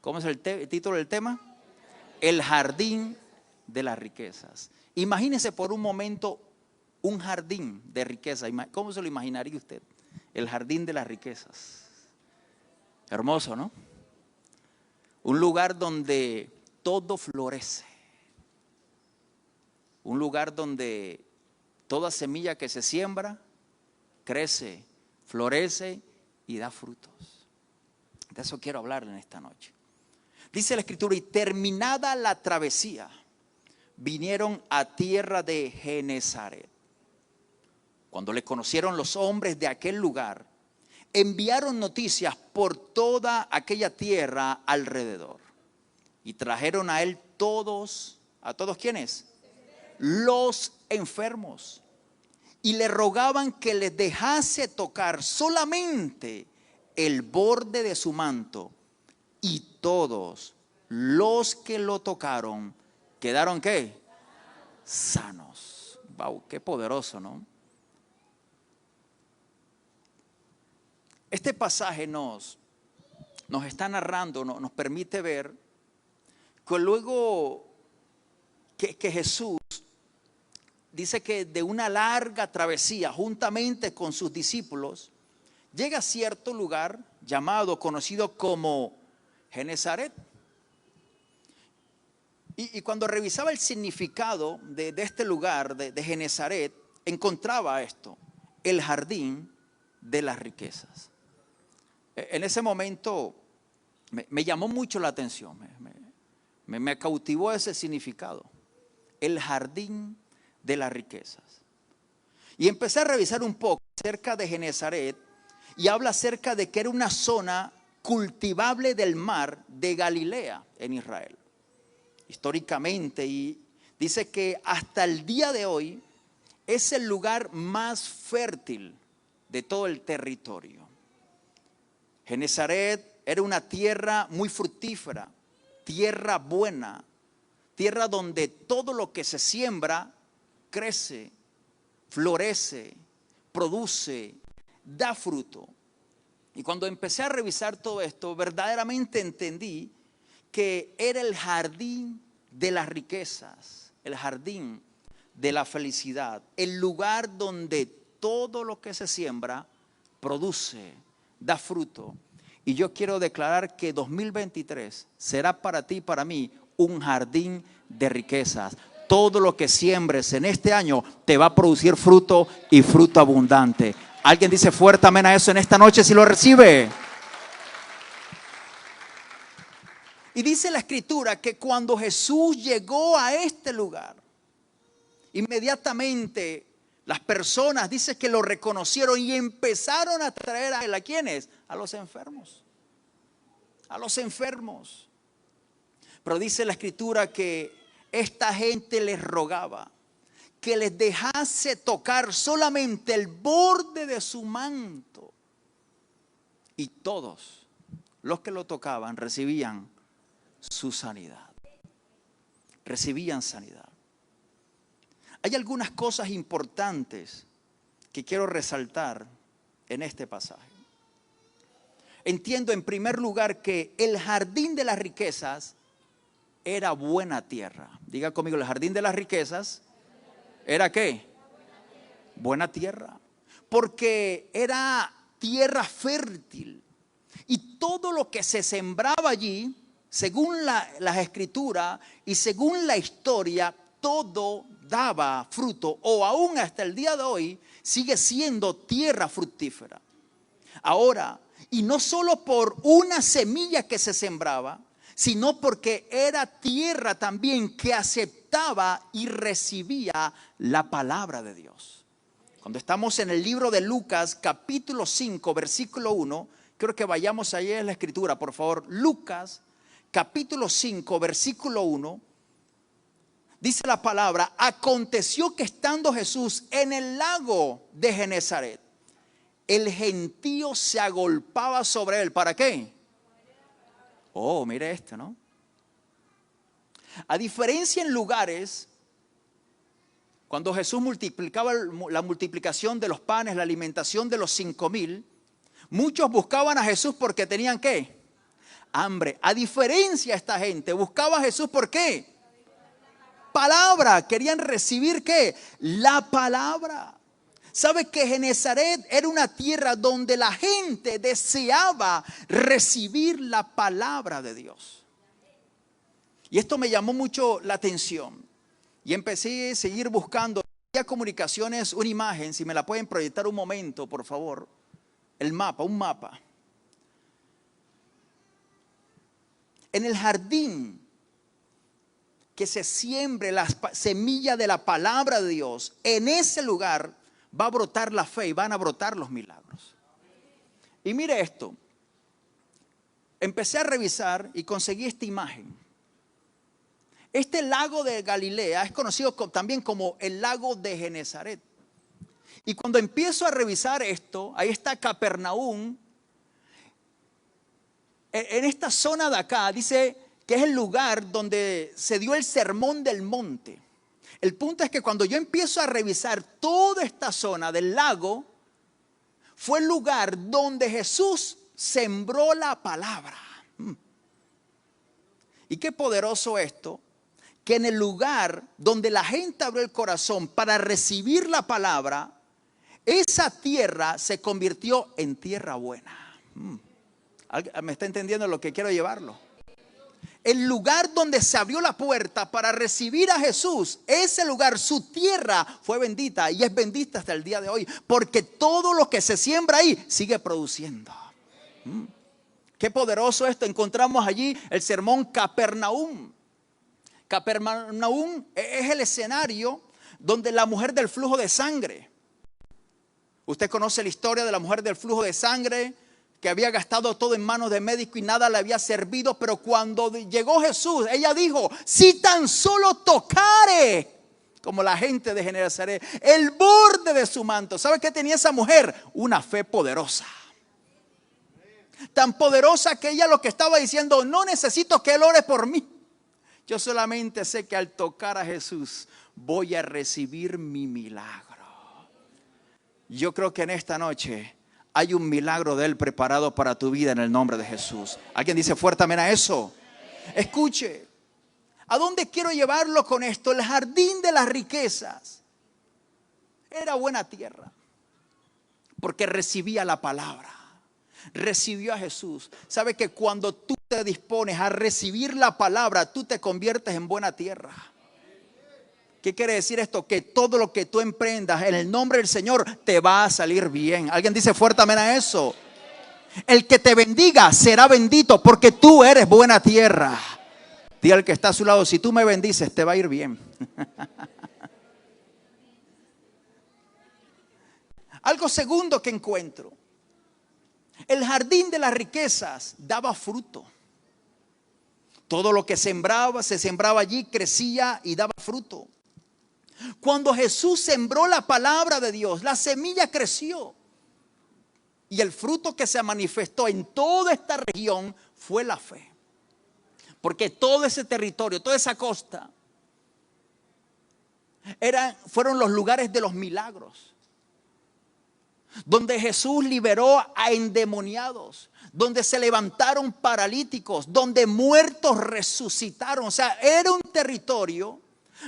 ¿Cómo es el título del tema? El jardín de las riquezas. Imagínese por un momento un jardín de riqueza. ¿Cómo se lo imaginaría usted? El jardín de las riquezas. Hermoso, ¿no? Un lugar donde todo florece. Un lugar donde toda semilla que se siembra crece, florece y da frutos. De eso quiero hablar en esta noche. Dice la Escritura, y terminada la travesía, vinieron a tierra de Genesaret. Cuando le conocieron los hombres de aquel lugar, enviaron noticias por toda aquella tierra alrededor. Y trajeron a él ¿a todos quiénes? Los enfermos. Y le rogaban que les dejase tocar solamente el borde de su manto. Y todos los que lo tocaron quedaron ¿qué? Sanos. Wow, qué poderoso, ¿no? Este pasaje nos está narrando, nos permite ver que luego que Jesús dice que de una larga travesía juntamente con sus discípulos llega a cierto lugar conocido como Genesaret. Y cuando revisaba el significado de este lugar, de Genesaret, encontraba esto: el jardín de las riquezas. En ese momento me llamó mucho la atención, me cautivó ese significado, el jardín de las riquezas. Y empecé a revisar un poco acerca de Genesaret y habla acerca de que era una zona cultivable del mar de Galilea en Israel, históricamente, y dice que hasta el día de hoy es el lugar más fértil de todo el territorio. Genesaret era una tierra muy fructífera, tierra buena, tierra donde todo lo que se siembra crece, florece, produce, da fruto. Y cuando empecé a revisar todo esto, verdaderamente entendí que era el jardín de las riquezas, el jardín de la felicidad, el lugar donde todo lo que se siembra produce, da fruto. Y yo quiero declarar que 2023 será para ti y para mí un jardín de riquezas. Todo lo que siembres en este año te va a producir fruto y fruto abundante. ¿Alguien dice fuerte amén a eso en esta noche si lo recibe? Y dice la Escritura que cuando Jesús llegó a este lugar, inmediatamente las personas, dice que lo reconocieron y empezaron a traer a él. ¿A quiénes? A los enfermos. A los enfermos. Pero dice la Escritura que esta gente les rogaba que les dejase tocar solamente el borde de su manto. Y todos los que lo tocaban recibían su sanidad. Recibían sanidad. Hay algunas cosas importantes que quiero resaltar en este pasaje. Entiendo en primer lugar que el jardín de las riquezas era buena tierra. Diga conmigo, el jardín de las riquezas ¿era qué? Buena tierra. Porque era tierra fértil. Y todo lo que se sembraba allí, según las escrituras y según la historia, todo daba fruto, o aún hasta el día de hoy sigue siendo tierra fructífera. Ahora, y no solo por una semilla que se sembraba, sino porque era tierra también que aceptaba y recibía la palabra de Dios. Cuando estamos en el libro de Lucas, capítulo 5, versículo 1, quiero que vayamos allá en la escritura, por favor. Lucas, capítulo 5, versículo 1. Dice la palabra: aconteció que estando Jesús en el lago de Genesaret, el gentío se agolpaba sobre él. ¿Para qué? Oh, mire esto, ¿no? A diferencia en lugares, cuando Jesús multiplicaba la multiplicación de los panes, la alimentación de los 5,000, muchos buscaban a Jesús porque tenían ¿qué? hambre. A diferencia de esta gente, buscaba a Jesús, ¿por qué? Palabra. Querían recibir ¿qué? La palabra. ¿Sabe que Genezaret era una tierra donde la gente deseaba recibir la palabra de Dios? Y esto me llamó mucho la atención. Y empecé a seguir buscando. Había comunicaciones, una imagen, si me la pueden proyectar un momento, por favor. El mapa, un mapa. En el jardín que se siembre la semilla de la palabra de Dios, en ese lugar va a brotar la fe y van a brotar los milagros. Y mire esto. Empecé a revisar y conseguí esta imagen. Este lago de Galilea es conocido también como el lago de Genezaret. Y cuando empiezo a revisar esto, ahí está Capernaum. En esta zona de acá dice que es el lugar donde se dio el sermón del monte. El punto es que cuando yo empiezo a revisar toda esta zona del lago, fue el lugar donde Jesús sembró la palabra. Y qué poderoso esto, que en el lugar donde la gente abrió el corazón para recibir la palabra, esa tierra se convirtió en tierra buena. ¿Me está entendiendo lo que quiero llevarlo? El lugar donde se abrió la puerta para recibir a Jesús, ese lugar, su tierra fue bendita y es bendita hasta el día de hoy, porque todo lo que se siembra ahí sigue produciendo. Qué poderoso esto. Encontramos allí el sermón Capernaum. Capernaum es el escenario donde la mujer del flujo de sangre. Usted conoce la historia de la mujer del flujo de sangre, que había gastado todo en manos de médico y nada le había servido, pero cuando llegó Jesús, ella dijo, si tan solo tocare, como la gente de Genezaret, el borde de su manto. ¿Sabe qué tenía esa mujer? Una fe poderosa. Tan poderosa que ella lo que estaba diciendo, no necesito que Él ore por mí. Yo solamente sé que al tocar a Jesús voy a recibir mi milagro. Yo creo que en esta noche hay un milagro de Él preparado para tu vida en el nombre de Jesús. ¿Alguien dice fuerte amén a eso? Escuche, ¿a dónde quiero llevarlo con esto? El jardín de las riquezas era buena tierra, porque recibía la palabra, recibió a Jesús. ¿Sabe que cuando tú te dispones a recibir la palabra, tú te conviertes en buena tierra? ¿Qué quiere decir esto? Que todo lo que tú emprendas en el nombre del Señor te va a salir bien. ¿Alguien dice fuerte amén a eso? El que te bendiga será bendito porque tú eres buena tierra. Diga al que está a su lado, si tú me bendices te va a ir bien. Algo segundo que encuentro. El jardín de las riquezas daba fruto. Todo lo que se sembraba allí, crecía y daba fruto. Cuando Jesús sembró la palabra de Dios, la semilla creció. Y el fruto que se manifestó en toda esta región fue la fe. Porque todo ese territorio, toda esa costa, fueron los lugares de los milagros. Donde Jesús liberó a endemoniados, donde se levantaron paralíticos, donde muertos resucitaron. O sea, era un territorio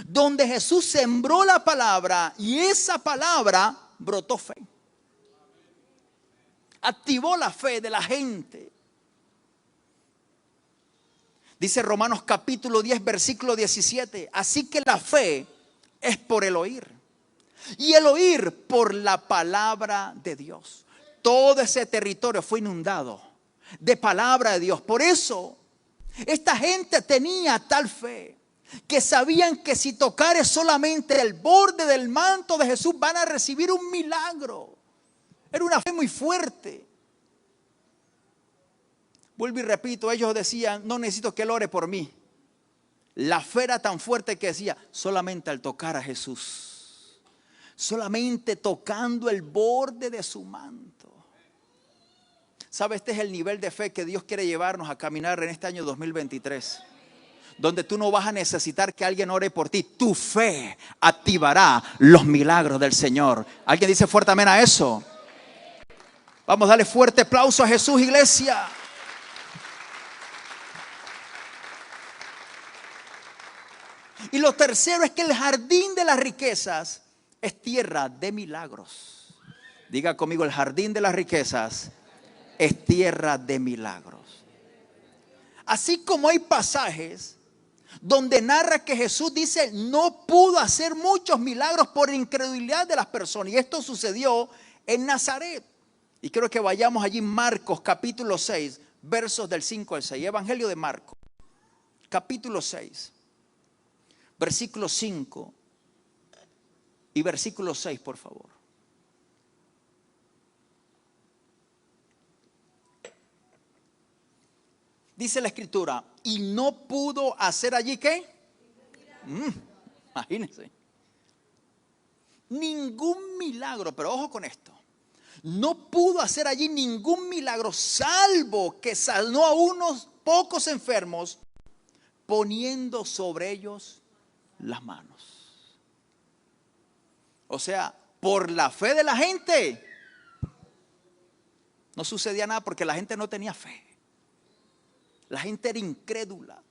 donde Jesús sembró la palabra y esa palabra brotó fe. Activó la fe de la gente. Dice Romanos capítulo 10, versículo 17. Así que la fe es por el oír. Y el oír por la palabra de Dios. Todo ese territorio fue inundado de palabra de Dios. Por eso esta gente tenía tal fe que sabían que si tocare solamente el borde del manto de Jesús van a recibir un milagro. Era una fe muy fuerte. Vuelvo y repito, ellos decían, no necesito que Él ore por mí. La fe era tan fuerte que decía, solamente al tocar a Jesús, solamente tocando el borde de su manto. ¿Sabe? Este es el nivel de fe que Dios quiere llevarnos a caminar en este año 2023. Donde tú no vas a necesitar que alguien ore por ti. Tu fe activará los milagros del Señor. ¿Alguien dice fuerte amén a eso? Vamos a darle fuerte aplauso a Jesús, iglesia. Y lo tercero es que el jardín de las riquezas es tierra de milagros. Diga conmigo, el jardín de las riquezas es tierra de milagros. Así como hay pasajes donde narra que Jesús dice no pudo hacer muchos milagros por incredulidad de las personas. Y esto sucedió en Nazaret. Y quiero que vayamos allí, Marcos capítulo 6, versos del 5 al 6. Evangelio de Marcos, capítulo 6, versículo 5 y versículo 6, por favor. Dice la escritura, y no pudo hacer allí ¿qué? Imagínense. Ningún milagro, pero ojo con esto. No pudo hacer allí ningún milagro, salvo que sanó a unos pocos enfermos, poniendo sobre ellos las manos. O sea, por la fe de la gente, no sucedía nada porque la gente no tenía fe. La gente era incrédula.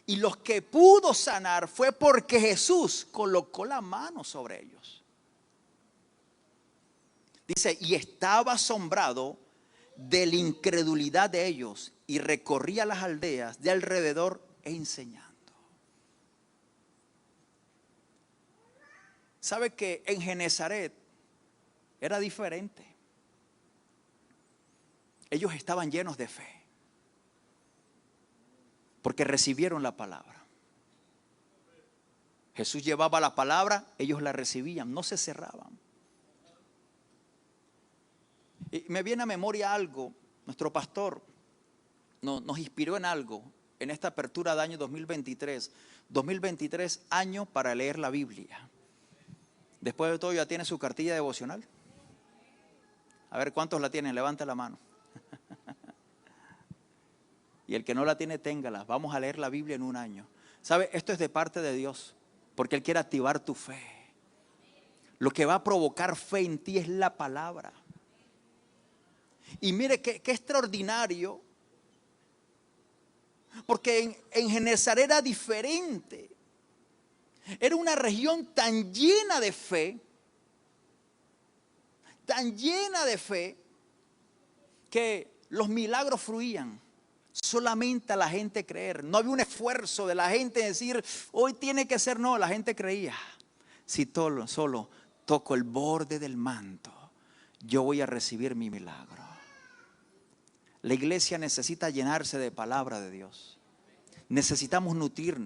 Y los que pudo sanar fue porque Jesús colocó la mano sobre ellos. Dice, y estaba asombrado de la incredulidad de ellos y recorría las aldeas de alrededor enseñando. ¿Sabe que en Genezaret era diferente? Ellos estaban llenos de fe. Porque recibieron la palabra. Jesús llevaba la palabra, ellos la recibían, no se cerraban. Y me viene a memoria algo, nuestro pastor nos inspiró en algo, en esta apertura de año 2023. 2023, año para leer la Biblia. Después de todo, ¿ya tiene su cartilla devocional? A ver, ¿cuántos la tienen? Levante la mano. Y el que no la tiene, téngala. Vamos a leer la Biblia en un año. ¿Sabe? Esto es de parte de Dios, porque Él quiere activar tu fe. Lo que va a provocar fe en ti es la palabra. Y mire qué extraordinario, porque en Genezaret era diferente. Era una región tan llena de fe, que los milagros fluían. Solamente a la gente creer. No había un esfuerzo de la gente en decir, hoy tiene que ser. No, la gente creía. Si solo toco el borde del manto, yo voy a recibir mi milagro. La iglesia necesita llenarse de palabra de Dios. Necesitamos nutrir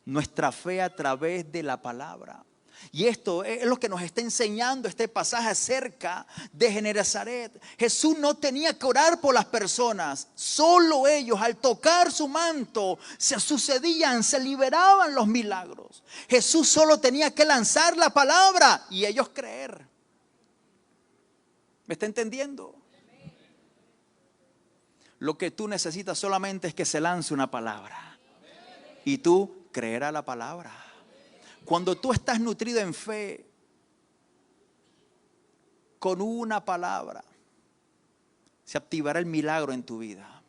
nuestra fe a través de la palabra. Y esto es lo que nos está enseñando este pasaje acerca de Genezaret. Jesús no tenía que orar por las personas, solo ellos al tocar su manto se liberaban los milagros. Jesús solo tenía que lanzar la palabra y ellos creer. ¿Me está entendiendo? Lo que tú necesitas solamente es que se lance una palabra y tú creerás la palabra. Cuando tú estás nutrido en fe, con una palabra, se activará el milagro en tu vida.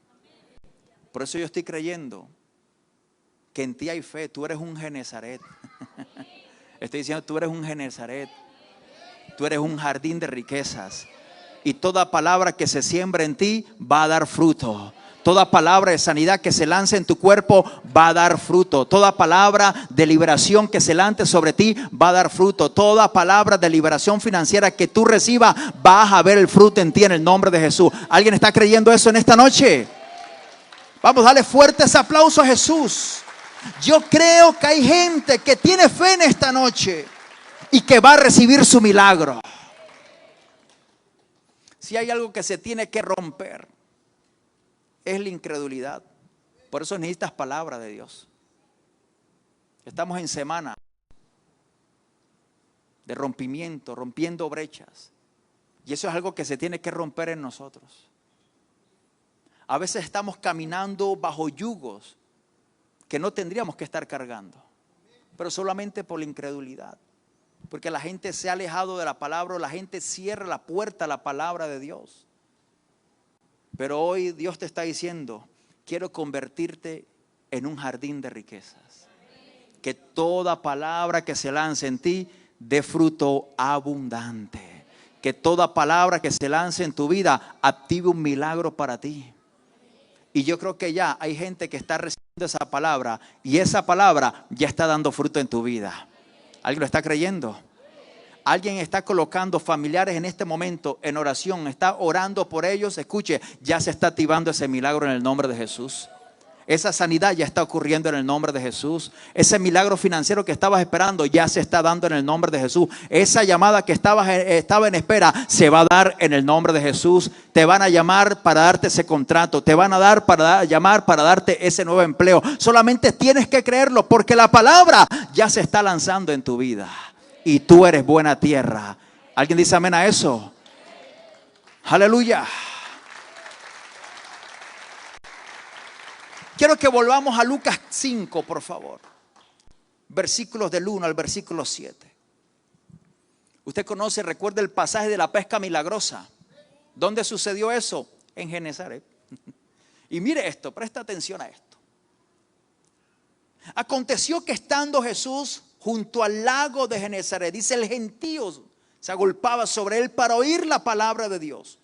Por eso yo estoy creyendo que en ti hay fe. Tú eres un Genezaret. Estoy diciendo, tú eres un Genezaret. Tú eres un jardín de riquezas. Y toda palabra que se siembra en ti va a dar fruto. Toda palabra de sanidad que se lance en tu cuerpo va a dar fruto. Toda palabra de liberación que se lance sobre ti va a dar fruto. Toda palabra de liberación financiera que tú recibas, vas a ver el fruto en ti en el nombre de Jesús. ¿Alguien está creyendo eso en esta noche? Vamos a darle fuertes aplausos a Jesús. Yo creo que hay gente que tiene fe en esta noche y que va a recibir su milagro. Si hay algo que se tiene que romper, es la incredulidad. Por eso necesitas palabra de Dios. Estamos en semana de rompimiento, rompiendo brechas. Y eso es algo que se tiene que romper en nosotros. A veces estamos caminando bajo yugos que no tendríamos que estar cargando, pero solamente por la incredulidad. Porque la gente se ha alejado de la palabra, o la gente cierra la puerta a la palabra de Dios. Pero hoy Dios te está diciendo, quiero convertirte en un jardín de riquezas. que toda palabra que se lance en ti dé fruto abundante. Que toda palabra que se lance en tu vida active un milagro para ti. Y yo creo que ya hay gente que está recibiendo esa palabra y esa palabra ya está dando fruto en tu vida. ¿Alguien lo está creyendo? Alguien está colocando familiares en este momento en oración, está orando por ellos. Escuche, ya se está activando ese milagro en el nombre de Jesús. Esa sanidad ya está ocurriendo en el nombre de Jesús. Ese milagro financiero que estabas esperando ya se está dando en el nombre de Jesús. Esa llamada que estaba en espera se va a dar en el nombre de Jesús. Te van a llamar para darte ese contrato. Te van a llamar para darte ese nuevo empleo. Solamente tienes que creerlo porque la palabra ya se está lanzando en tu vida. Y tú eres buena tierra. ¿Alguien dice amén a eso? Aleluya. Quiero que volvamos a Lucas 5, por favor. Versículos del 1 al versículo 7. Usted conoce, recuerda el pasaje de la pesca milagrosa. ¿Dónde sucedió eso? En Genesaret. Y mire esto, presta atención a esto. Aconteció que estando Jesús junto al lago de Genesaret, dice, el gentío se agolpaba sobre él para oír la palabra de Dios.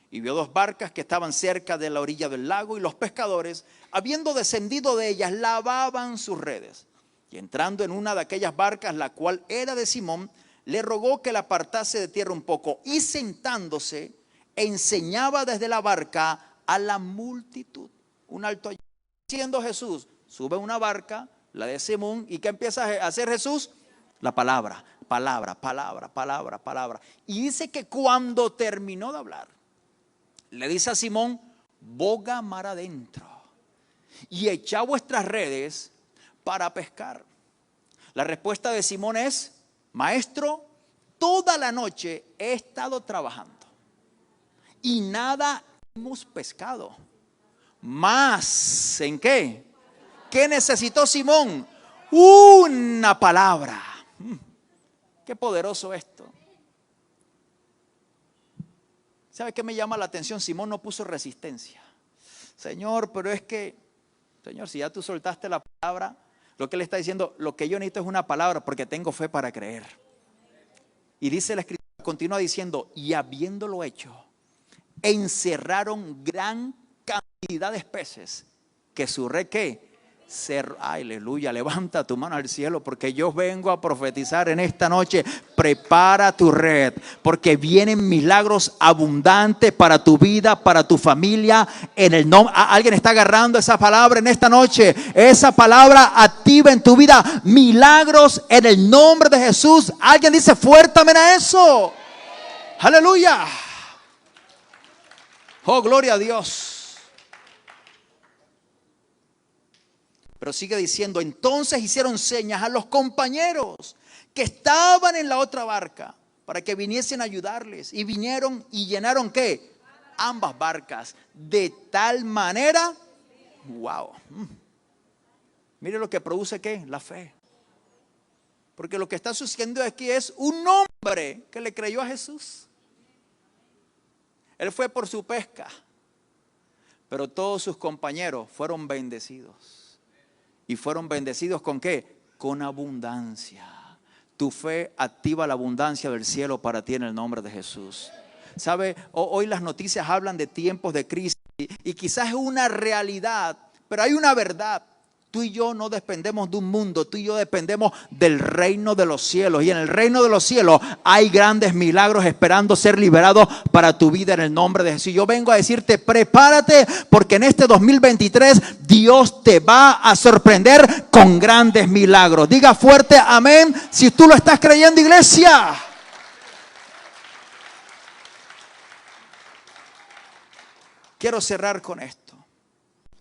Y vio dos barcas que estaban cerca de la orilla del lago, y los pescadores, habiendo descendido de ellas, lavaban sus redes. Y entrando en una de aquellas barcas, la cual era de Simón, le rogó que la apartase de tierra un poco. Y sentándose, enseñaba desde la barca a la multitud. Un alto allí. Siendo Jesús, sube una barca, la de Simón, ¿y qué empieza a hacer Jesús? La palabra, palabra, palabra, palabra, palabra. Y dice que cuando terminó de hablar, le dice a Simón, boga mar adentro y echa vuestras redes para pescar. La respuesta de Simón es, maestro, toda la noche he estado trabajando y nada hemos pescado. ¿Más en qué? ¿Qué necesitó Simón? Una palabra. Qué poderoso esto. ¿Sabe qué me llama la atención? Simón no puso resistencia. Señor, pero es que, Señor, si ya tú soltaste la palabra, lo que él está diciendo, lo que yo necesito es una palabra porque tengo fe para creer. Y dice la escritura, continúa diciendo, y habiéndolo hecho, encerraron gran cantidad de peces, que su red, ¿qué? Aleluya, levanta tu mano al cielo porque yo vengo a profetizar en esta noche. Prepara tu red porque vienen milagros abundantes para tu vida, para tu familia. En el nombre, alguien está agarrando esa palabra en esta noche. Esa palabra activa en tu vida milagros en el nombre de Jesús. Alguien dice fuerte amén a eso. Aleluya. Oh, gloria a Dios. Pero sigue diciendo, entonces hicieron señas a los compañeros que estaban en la otra barca para que viniesen a ayudarles. Y vinieron y llenaron ¿qué? Ambas barcas. De tal manera, wow. Mire lo que produce ¿qué? La fe. Porque lo que está sucediendo aquí es un hombre que le creyó a Jesús. Él fue por su pesca, pero todos sus compañeros fueron bendecidos. ¿Y fueron bendecidos con qué? Con abundancia. Tu fe activa la abundancia del cielo para ti en el nombre de Jesús. ¿Sabe? Hoy las noticias hablan de tiempos de crisis y quizás es una realidad, pero hay una verdad. Tú y yo no dependemos de un mundo, tú y yo dependemos del reino de los cielos. Y en el reino de los cielos hay grandes milagros esperando ser liberados para tu vida en el nombre de Jesús. Yo vengo a decirte, prepárate porque en este 2023 Dios te va a sorprender con grandes milagros. Diga fuerte amén si tú lo estás creyendo, iglesia. Quiero cerrar con esto.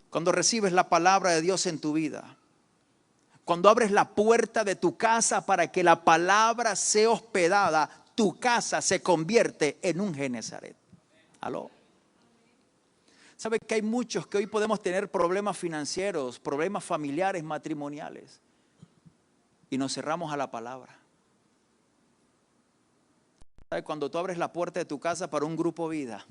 Cuando recibes la palabra de Dios en tu vida, cuando abres la puerta de tu casa para que la palabra sea hospedada, tu casa se convierte en un Genesaret. ¿Aló? ¿Sabe que hay muchos que hoy podemos tener problemas financieros, problemas familiares, matrimoniales? Y nos cerramos a la palabra. ¿Sabe? Cuando tú abres la puerta de tu casa para un grupo vida,